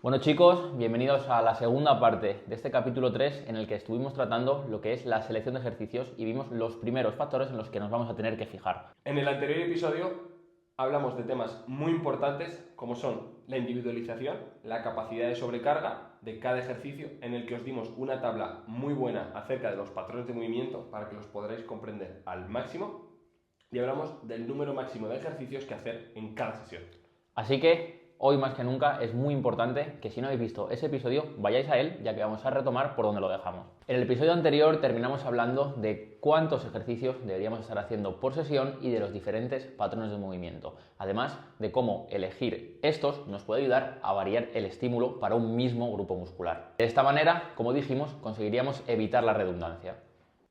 Bueno chicos, bienvenidos a la segunda parte de este capítulo 3 en el que estuvimos tratando lo que es la selección de ejercicios y vimos los primeros factores en los que nos vamos a tener que fijar. En el anterior episodio hablamos de temas muy importantes como son la individualización, la capacidad de sobrecarga de cada ejercicio, en el que os dimos una tabla muy buena acerca de los patrones de movimiento para que los podáis comprender al máximo, y hablamos del número máximo de ejercicios que hacer en cada sesión. Así que hoy más que nunca es muy importante que si no habéis visto ese episodio vayáis a él, ya que vamos a retomar por donde lo dejamos. En el episodio anterior terminamos hablando de cuántos ejercicios deberíamos estar haciendo por sesión y de los diferentes patrones de movimiento. Además de cómo elegir estos nos puede ayudar a variar el estímulo para un mismo grupo muscular. De esta manera, como dijimos, conseguiríamos evitar la redundancia.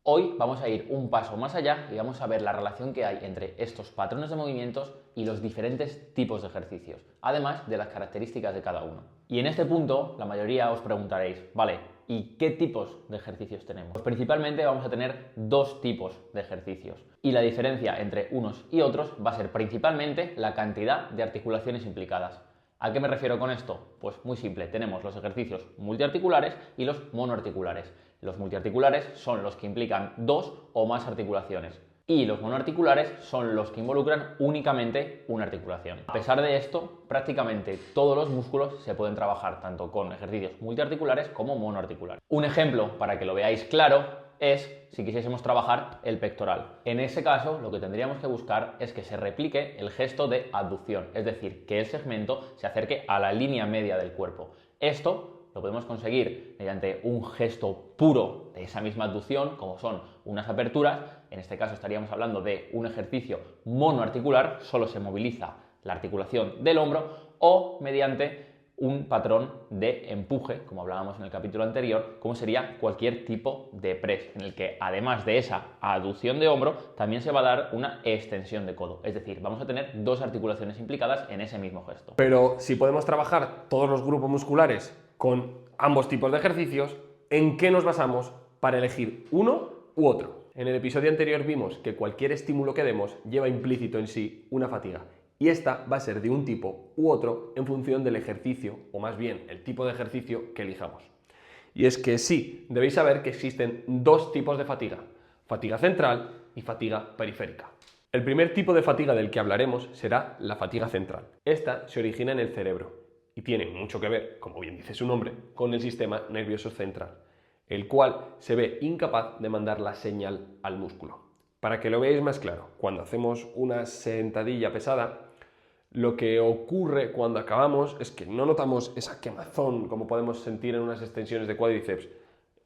Hoy vamos a ir un paso más allá y vamos a ver la relación que hay entre estos patrones de movimientos y los diferentes tipos de ejercicios, además de las características de cada uno. Y en este punto, la mayoría os preguntaréis, vale, ¿y qué tipos de ejercicios tenemos? Pues principalmente vamos a tener dos tipos de ejercicios. Y la diferencia entre unos y otros va a ser principalmente la cantidad de articulaciones implicadas. ¿A qué me refiero con esto? Pues muy simple, tenemos los ejercicios multiarticulares y los monoarticulares. Los multiarticulares son los que implican dos o más articulaciones y los monoarticulares son los que involucran únicamente una articulación. A pesar de esto, prácticamente todos los músculos se pueden trabajar tanto con ejercicios multiarticulares como monoarticulares. Un ejemplo para que lo veáis claro es si quisiésemos trabajar el pectoral. En ese caso, lo que tendríamos que buscar es que se replique el gesto de abducción, es decir, que el segmento se acerque a la línea media del cuerpo. Esto lo podemos conseguir mediante un gesto puro de esa misma abducción, como son unas aperturas. En este caso estaríamos hablando de un ejercicio monoarticular, solo se moviliza la articulación del hombro, o mediante un patrón de empuje, como hablábamos en el capítulo anterior, como sería cualquier tipo de press, en el que además de esa aducción de hombro, también se va a dar una extensión de codo. Es decir, vamos a tener dos articulaciones implicadas en ese mismo gesto. Pero si podemos trabajar todos los grupos musculares con ambos tipos de ejercicios, ¿en qué nos basamos para elegir uno u otro? En el episodio anterior vimos que cualquier estímulo que demos lleva implícito en sí una fatiga, y esta va a ser de un tipo u otro en función del ejercicio, o más bien el tipo de ejercicio que elijamos. Y es que sí, debéis saber que existen dos tipos de fatiga: fatiga central y fatiga periférica. El primer tipo de fatiga del que hablaremos será la fatiga central. Esta se origina en el cerebro y tiene mucho que ver, como bien dice su nombre, con el sistema nervioso central, el cual se ve incapaz de mandar la señal al músculo. Para que lo veáis más claro, cuando hacemos una sentadilla pesada, lo que ocurre cuando acabamos es que no notamos esa quemazón como podemos sentir en unas extensiones de cuádriceps,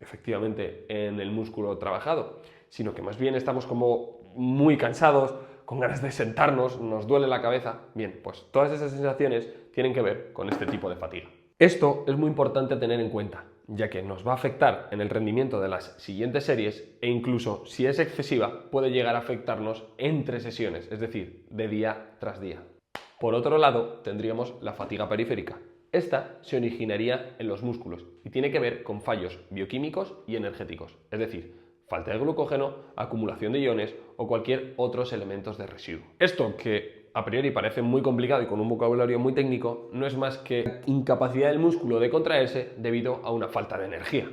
efectivamente en el músculo trabajado, sino que más bien estamos como muy cansados, con ganas de sentarnos, nos duele la cabeza. Bien, pues todas esas sensaciones tienen que ver con este tipo de fatiga. Esto es muy importante tener en cuenta, ya que nos va a afectar en el rendimiento de las siguientes series e incluso, si es excesiva, puede llegar a afectarnos entre sesiones, es decir, de día tras día. Por otro lado, tendríamos la fatiga periférica. Esta se originaría en los músculos y tiene que ver con fallos bioquímicos y energéticos, es decir, falta de glucógeno, acumulación de iones o cualquier otros elementos de residuo. Esto, que a priori parece muy complicado y con un vocabulario muy técnico, no es más que incapacidad del músculo de contraerse debido a una falta de energía.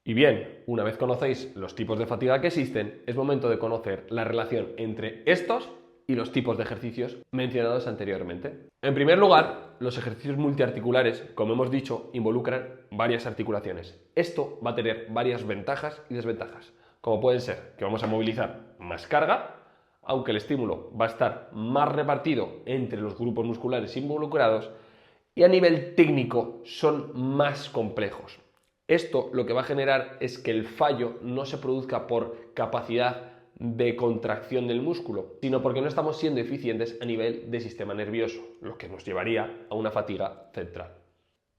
Y bien, una vez conocéis los tipos de fatiga que existen, es momento de conocer la relación entre estos y los tipos de ejercicios mencionados anteriormente. En primer lugar, los ejercicios multiarticulares, como hemos dicho, involucran varias articulaciones. Esto va a tener varias ventajas y desventajas, como pueden ser que vamos a movilizar más carga, aunque el estímulo va a estar más repartido entre los grupos musculares involucrados, y a nivel técnico son más complejos. Esto lo que va a generar es que el fallo no se produzca por capacidad de contracción del músculo, sino porque no estamos siendo eficientes a nivel de sistema nervioso, lo que nos llevaría a una fatiga central.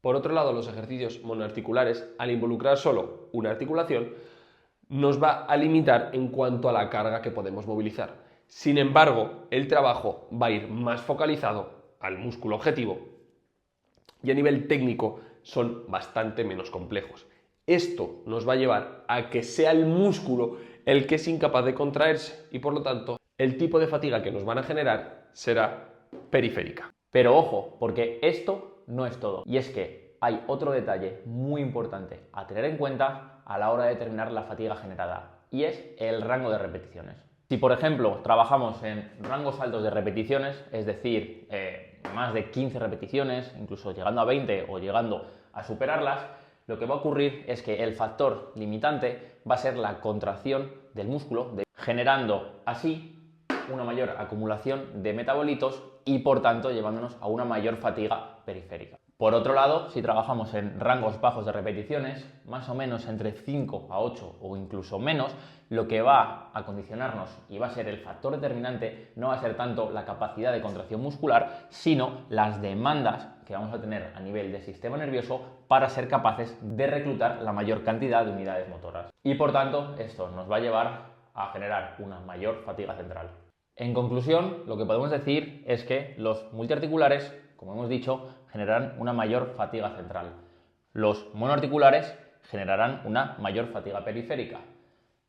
Por otro lado, los ejercicios monoarticulares, al involucrar solo una articulación, nos va a limitar en cuanto a la carga que podemos movilizar. Sin embargo, el trabajo va a ir más focalizado al músculo objetivo y a nivel técnico son bastante menos complejos. Esto nos va a llevar a que sea el músculo el que es incapaz de contraerse y por lo tanto el tipo de fatiga que nos van a generar será periférica. Pero ojo, porque esto no es todo. Y es que hay otro detalle muy importante a tener en cuenta a la hora de determinar la fatiga generada, y es el rango de repeticiones. Si, por ejemplo, trabajamos en rangos altos de repeticiones, es decir, más de 15 repeticiones, incluso llegando a 20 o llegando a superarlas, lo que va a ocurrir es que el factor limitante va a ser la contracción del músculo, generando así una mayor acumulación de metabolitos y, por tanto, llevándonos a una mayor fatiga periférica. Por otro lado, si trabajamos en rangos bajos de repeticiones, más o menos entre 5 a 8 o incluso menos, lo que va a condicionarnos y va a ser el factor determinante no va a ser tanto la capacidad de contracción muscular, sino las demandas que vamos a tener a nivel del sistema nervioso para ser capaces de reclutar la mayor cantidad de unidades motoras. Y por tanto, esto nos va a llevar a generar una mayor fatiga central. En conclusión, lo que podemos decir es que los multiarticulares, como hemos dicho, generarán una mayor fatiga central. Los monoarticulares generarán una mayor fatiga periférica.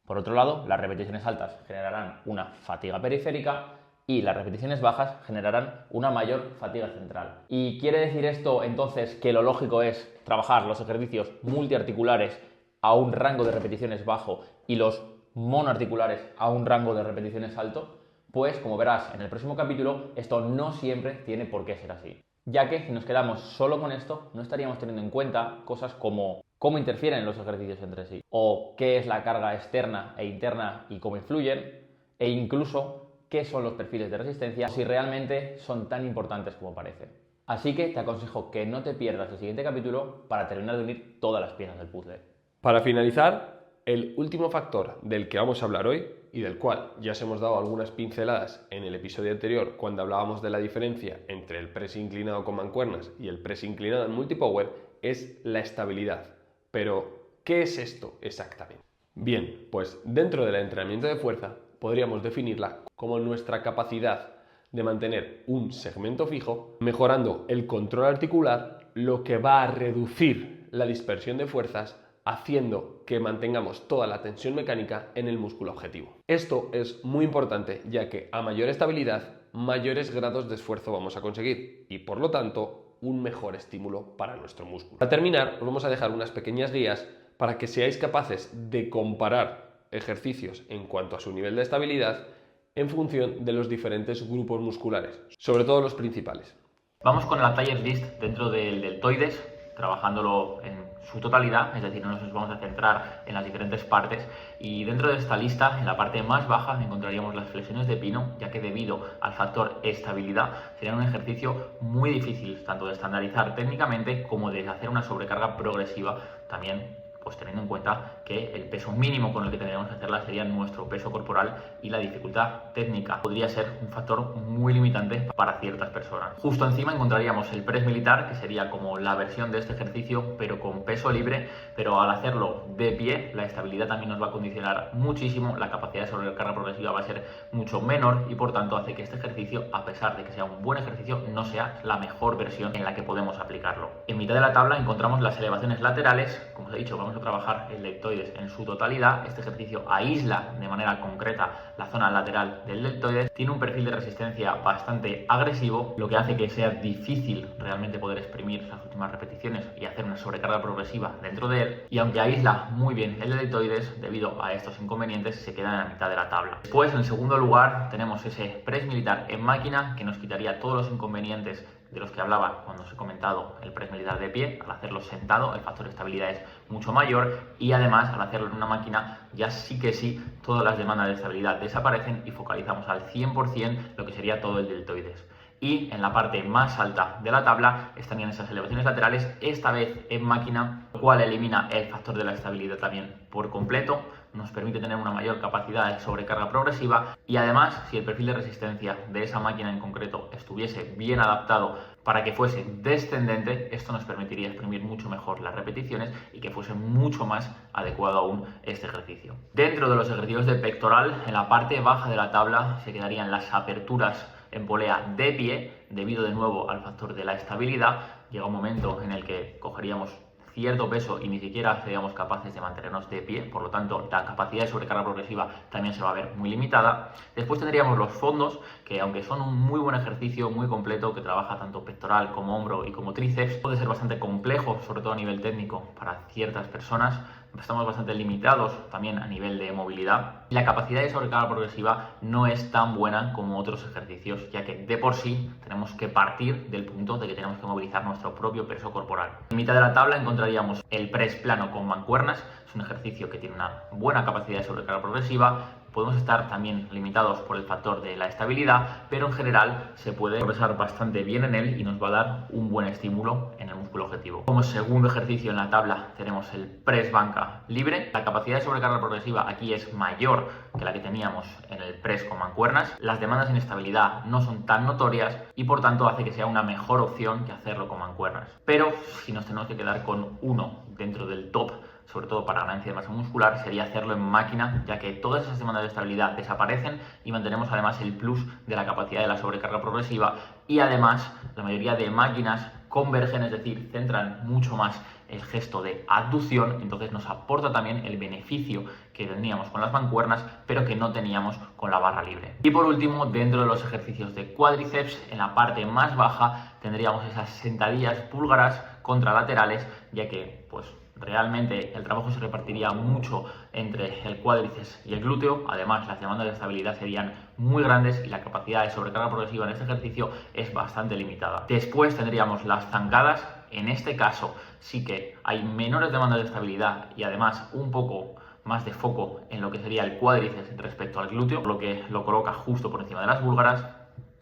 Por otro lado, las repeticiones altas generarán una fatiga periférica y las repeticiones bajas generarán una mayor fatiga central. ¿Y quiere decir esto entonces que lo lógico es trabajar los ejercicios multiarticulares a un rango de repeticiones bajo y los monoarticulares a un rango de repeticiones alto? Pues, como verás en el próximo capítulo, esto no siempre tiene por qué ser así, ya que si nos quedamos solo con esto, no estaríamos teniendo en cuenta cosas como cómo interfieren los ejercicios entre sí, o qué es la carga externa e interna y cómo influyen, e incluso qué son los perfiles de resistencia, o si realmente son tan importantes como parece. Así que te aconsejo que no te pierdas el siguiente capítulo para terminar de unir todas las piezas del puzzle. Para finalizar, el último factor del que vamos a hablar hoy, y del cual ya os hemos dado algunas pinceladas en el episodio anterior cuando hablábamos de la diferencia entre el press inclinado con mancuernas y el press inclinado en multipower, es la estabilidad. Pero, ¿qué es esto exactamente? Bien, pues dentro del entrenamiento de fuerza podríamos definirla como nuestra capacidad de mantener un segmento fijo, mejorando el control articular, lo que va a reducir la dispersión de fuerzas, haciendo que mantengamos toda la tensión mecánica en el músculo objetivo. Esto es muy importante, ya que a mayor estabilidad, mayores grados de esfuerzo vamos a conseguir y, por lo tanto, un mejor estímulo para nuestro músculo. Para terminar, os vamos a dejar unas pequeñas guías para que seáis capaces de comparar ejercicios en cuanto a su nivel de estabilidad en función de los diferentes grupos musculares, sobre todo los principales. Vamos con la Tier List dentro del deltoides, trabajándolo en su totalidad, es decir, no nos vamos a centrar en las diferentes partes, y dentro de esta lista, en la parte más baja, encontraríamos las flexiones de pino, ya que debido al factor estabilidad sería un ejercicio muy difícil tanto de estandarizar técnicamente como de hacer una sobrecarga progresiva también, pues teniendo en cuenta que el peso mínimo con el que tendríamos que hacerla sería nuestro peso corporal y la dificultad técnica podría ser un factor muy limitante para ciertas personas. Justo encima encontraríamos el press militar, que sería como la versión de este ejercicio pero con peso libre, pero al hacerlo de pie la estabilidad también nos va a condicionar muchísimo, la capacidad de sobrecarga progresiva va a ser mucho menor y por tanto hace que este ejercicio, a pesar de que sea un buen ejercicio, no sea la mejor versión en la que podemos aplicarlo. En mitad de la tabla encontramos las elevaciones laterales. Como os he dicho, vamos a trabajar el deltoides en su totalidad. Este ejercicio aísla de manera concreta la zona lateral del deltoides, tiene un perfil de resistencia bastante agresivo, lo que hace que sea difícil realmente poder exprimir las últimas repeticiones y hacer una sobrecarga progresiva dentro de él, y aunque aísla muy bien el deltoides, debido a estos inconvenientes se queda en la mitad de la tabla. Después, en el segundo lugar, tenemos ese press militar en máquina, que nos quitaría todos los inconvenientes de los que hablaba cuando os he comentado el press militar de pie. Al hacerlo sentado, el factor de estabilidad es mucho mayor y además al hacerlo en una máquina ya sí que sí todas las demandas de estabilidad desaparecen y focalizamos al 100% lo que sería todo el deltoides. Y en la parte más alta de la tabla estarían esas elevaciones laterales, esta vez en máquina, lo cual elimina el factor de la estabilidad también por completo, nos permite tener una mayor capacidad de sobrecarga progresiva y además, si el perfil de resistencia de esa máquina en concreto estuviese bien adaptado para que fuese descendente, esto nos permitiría exprimir mucho mejor las repeticiones y que fuese mucho más adecuado aún este ejercicio. Dentro de los ejercicios de pectoral, en la parte baja de la tabla se quedarían las aperturas en polea de pie, debido de nuevo al factor de la estabilidad. Llega un momento en el que cogeríamos cierto peso y ni siquiera seríamos capaces de mantenernos de pie, por lo tanto la capacidad de sobrecarga progresiva también se va a ver muy limitada. Después tendríamos los fondos, que aunque son un muy buen ejercicio, muy completo, que trabaja tanto pectoral como hombro y como tríceps, puede ser bastante complejo, sobre todo a nivel técnico, para ciertas personas. Estamos bastante limitados también a nivel de movilidad. La capacidad de sobrecarga progresiva no es tan buena como otros ejercicios, ya que de por sí tenemos que partir del punto de que tenemos que movilizar nuestro propio peso corporal. En mitad de la tabla encontraríamos el press plano con mancuernas. Es un ejercicio que tiene una buena capacidad de sobrecarga progresiva. Podemos estar también limitados por el factor de la estabilidad, pero en general se puede progresar bastante bien en él y nos va a dar un buen estímulo en el músculo objetivo. Como segundo ejercicio en la tabla tenemos el press banca libre. La capacidad de sobrecarga progresiva aquí es mayor que la que teníamos en el press con mancuernas. Las demandas en estabilidad no son tan notorias y por tanto hace que sea una mejor opción que hacerlo con mancuernas. Pero si nos tenemos que quedar con uno dentro del top, sobre todo para ganancia de masa muscular, sería hacerlo en máquina, ya que todas esas demandas de estabilidad desaparecen y mantenemos además el plus de la capacidad de la sobrecarga progresiva, y además la mayoría de máquinas convergen, es decir, centran mucho más el gesto de abducción, entonces nos aporta también el beneficio que teníamos con las mancuernas, pero que no teníamos con la barra libre. Y por último, dentro de los ejercicios de cuádriceps, en la parte más baja tendríamos esas sentadillas búlgaras contralaterales, ya que pues realmente el trabajo se repartiría mucho entre el cuádriceps y el glúteo. Además, las demandas de estabilidad serían muy grandes y la capacidad de sobrecarga progresiva en este ejercicio es bastante limitada. Después tendríamos las zancadas. En este caso sí que hay menores demandas de estabilidad y además un poco más de foco en lo que sería el cuádriceps respecto al glúteo, lo que lo coloca justo por encima de las búlgaras.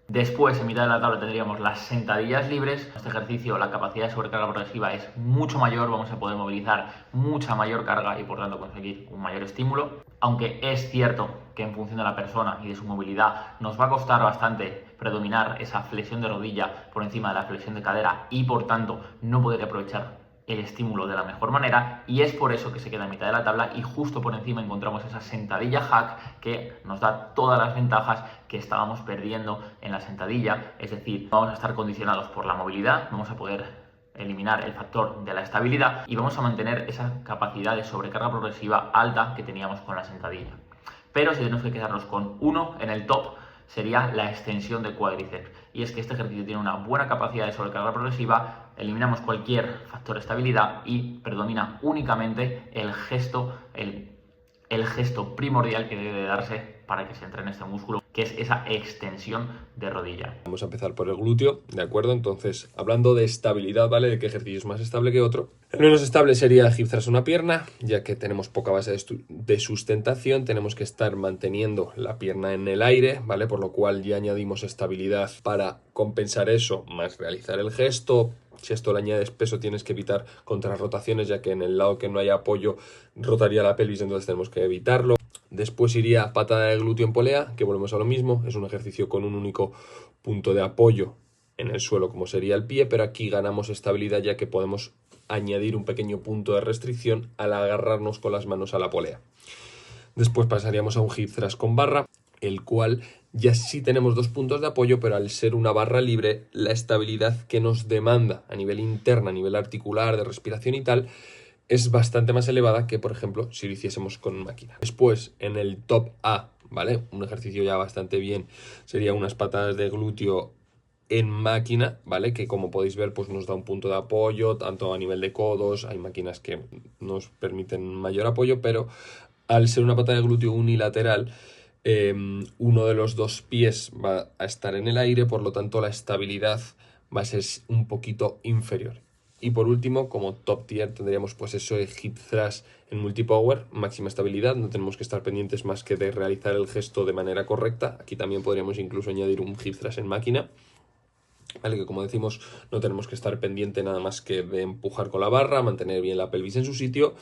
Después, en mitad de la tabla, tendríamos las sentadillas libres. En este ejercicio la capacidad de sobrecarga progresiva es mucho mayor, vamos a poder movilizar mucha mayor carga y por tanto conseguir un mayor estímulo. Aunque es cierto que en función de la persona y de su movilidad nos va a costar bastante predominar esa flexión de rodilla por encima de la flexión de cadera y por tanto no poder aprovechar el estímulo de la mejor manera, y es por eso que se queda en mitad de la tabla y justo por encima encontramos esa sentadilla hack que nos da todas las ventajas que estábamos perdiendo en la sentadilla. Es decir, vamos a estar condicionados por la movilidad, vamos a poder eliminar el factor de la estabilidad y vamos a mantener esa capacidad de sobrecarga progresiva alta que teníamos con la sentadilla. Pero si tenemos que quedarnos con uno en el top, sería la extensión de cuádriceps. Y es que este ejercicio tiene una buena capacidad de sobrecarga progresiva, eliminamos cualquier factor de estabilidad y predomina únicamente el gesto primordial que debe de darse para que se entrene este músculo, que es esa extensión de rodilla. Vamos a empezar por el glúteo, ¿de acuerdo? Entonces, hablando de estabilidad, ¿vale? De qué ejercicio es más estable que otro. El menos estable sería hip thrust una pierna, ya que tenemos poca base de sustentación, tenemos que estar manteniendo la pierna en el aire, ¿vale? Por lo cual ya añadimos estabilidad para compensar eso, más realizar el gesto. Si a esto le añades peso, tienes que evitar contrarrotaciones, ya que en el lado que no haya apoyo rotaría la pelvis, entonces tenemos que evitarlo. Después iría patada de glúteo en polea, que volvemos a lo mismo, es un ejercicio con un único punto de apoyo en el suelo, como sería el pie, pero aquí ganamos estabilidad, ya que podemos añadir un pequeño punto de restricción al agarrarnos con las manos a la polea. Después pasaríamos a un hip thrust con barra, el cual ya sí tenemos dos puntos de apoyo, pero al ser una barra libre, la estabilidad que nos demanda a nivel interno, a nivel articular, de respiración y tal, es bastante más elevada que, por ejemplo, si lo hiciésemos con máquina. Después, en el top A, ¿vale? Un ejercicio ya bastante bien sería unas patadas de glúteo en máquina, ¿vale? Que como podéis ver, pues nos da un punto de apoyo, tanto a nivel de codos, hay máquinas que nos permiten mayor apoyo, pero al ser una patada de glúteo unilateral, uno de los dos pies va a estar en el aire, por lo tanto la estabilidad va a ser un poquito inferior. Y por último, como top tier, tendríamos pues eso de hip thrust en multipower, máxima estabilidad, no tenemos que estar pendientes más que de realizar el gesto de manera correcta. Aquí también podríamos incluso añadir un hip thrust en máquina, ¿vale? Que como decimos, no tenemos que estar pendiente nada más que de empujar con la barra, mantener bien la pelvis en su sitio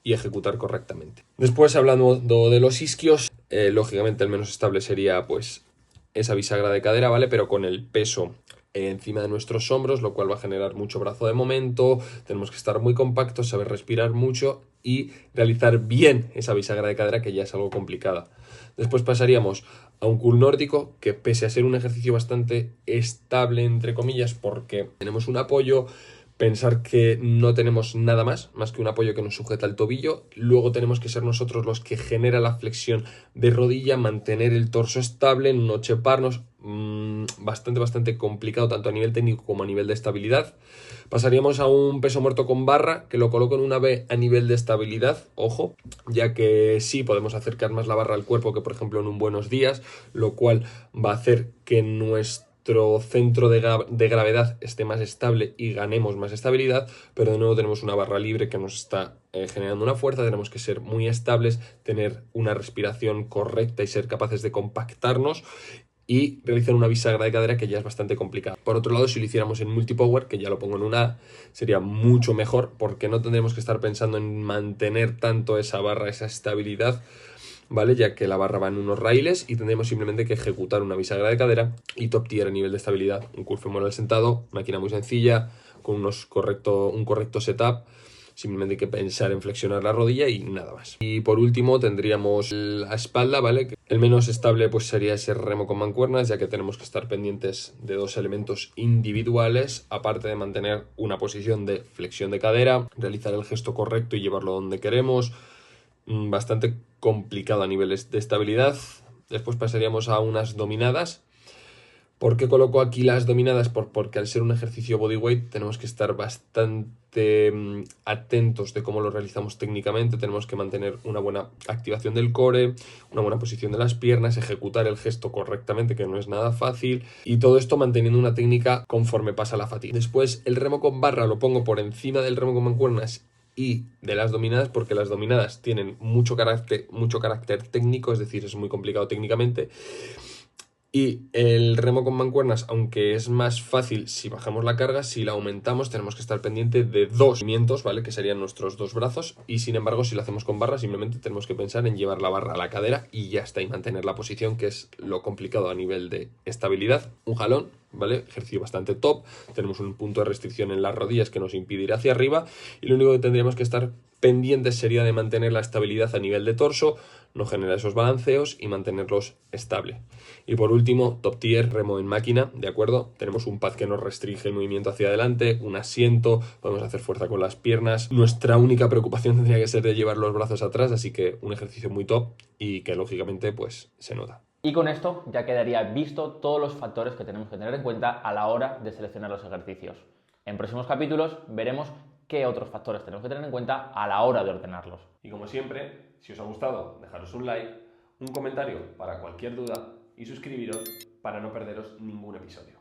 y ejecutar correctamente. Después, hablando de los isquios, lógicamente el menos estable sería pues esa bisagra de cadera, ¿vale? Pero con el peso encima de nuestros hombros, lo cual va a generar mucho brazo de momento, tenemos que estar muy compactos, saber respirar mucho y realizar bien esa bisagra de cadera, que ya es algo complicada. Después pasaríamos a un curl nórdico, que pese a ser un ejercicio bastante estable, entre comillas, porque tenemos un apoyo, Pensar que no tenemos nada más que un apoyo que nos sujeta el tobillo. Luego tenemos que ser nosotros los que genera la flexión de rodilla, mantener el torso estable, no cheparnos. Bastante complicado tanto a nivel técnico como a nivel de estabilidad. Pasaríamos a un peso muerto con barra, que lo coloco en una B a nivel de estabilidad, ojo, ya que sí podemos acercar más la barra al cuerpo que por ejemplo en un buenos días, lo cual va a hacer que nuestro centro de gravedad esté más estable y ganemos más estabilidad, pero de nuevo tenemos una barra libre que nos está generando una fuerza. Tenemos que ser muy estables, tener una respiración correcta y ser capaces de compactarnos y realizar una bisagra de cadera, que ya es bastante complicado. Por otro lado, si lo hiciéramos en multipower, que ya lo pongo en una A, sería mucho mejor, porque no tendremos que estar pensando en mantener tanto esa barra, esa estabilidad, ¿vale? Ya que la barra va en unos raíles y tendremos simplemente que ejecutar una bisagra de cadera y top tier a nivel de estabilidad. Un curl femoral sentado, máquina muy sencilla, con un correcto setup. Simplemente hay que pensar en flexionar la rodilla y nada más. Y por último tendríamos la espalda, ¿vale? El menos estable pues sería ese remo con mancuernas, ya que tenemos que estar pendientes de dos elementos individuales, aparte de mantener una posición de flexión de cadera, realizar el gesto correcto y llevarlo donde queremos. Bastante complicado a niveles de estabilidad. Después pasaríamos a unas dominadas. ¿Por qué coloco aquí las dominadas? Porque al ser un ejercicio bodyweight tenemos que estar bastante atentos de cómo lo realizamos técnicamente. Tenemos que mantener una buena activación del core, una buena posición de las piernas, ejecutar el gesto correctamente, que no es nada fácil, y todo esto manteniendo una técnica conforme pasa la fatiga. Después el remo con barra lo pongo por encima del remo con mancuernas y de las dominadas, porque las dominadas tienen mucho carácter técnico, es decir, es muy complicado técnicamente. Y el remo con mancuernas, aunque es más fácil si bajamos la carga, si la aumentamos tenemos que estar pendiente de dos movimientos, ¿vale? Que serían nuestros dos brazos. Y sin embargo, si lo hacemos con barra, simplemente tenemos que pensar en llevar la barra a la cadera y ya está, y mantener la posición, que es lo complicado a nivel de estabilidad. Un jalón, ¿vale? Ejercicio bastante top. Tenemos un punto de restricción en las rodillas que nos impide ir hacia arriba, y lo único que tendríamos que estar pendientes sería de mantener la estabilidad a nivel de torso, no generar esos balanceos y mantenerlos estable. Y por último, top tier, remo en máquina, ¿de acuerdo? Tenemos un pad que nos restringe el movimiento hacia adelante, un asiento, podemos hacer fuerza con las piernas. Nuestra única preocupación tendría que ser de llevar los brazos atrás, así que un ejercicio muy top y que lógicamente pues se nota. Y con esto ya quedaría visto todos los factores que tenemos que tener en cuenta a la hora de seleccionar los ejercicios. En próximos capítulos veremos qué otros factores tenemos que tener en cuenta a la hora de ordenarlos. Y como siempre, si os ha gustado, dejaros un like, un comentario para cualquier duda y suscribiros para no perderos ningún episodio.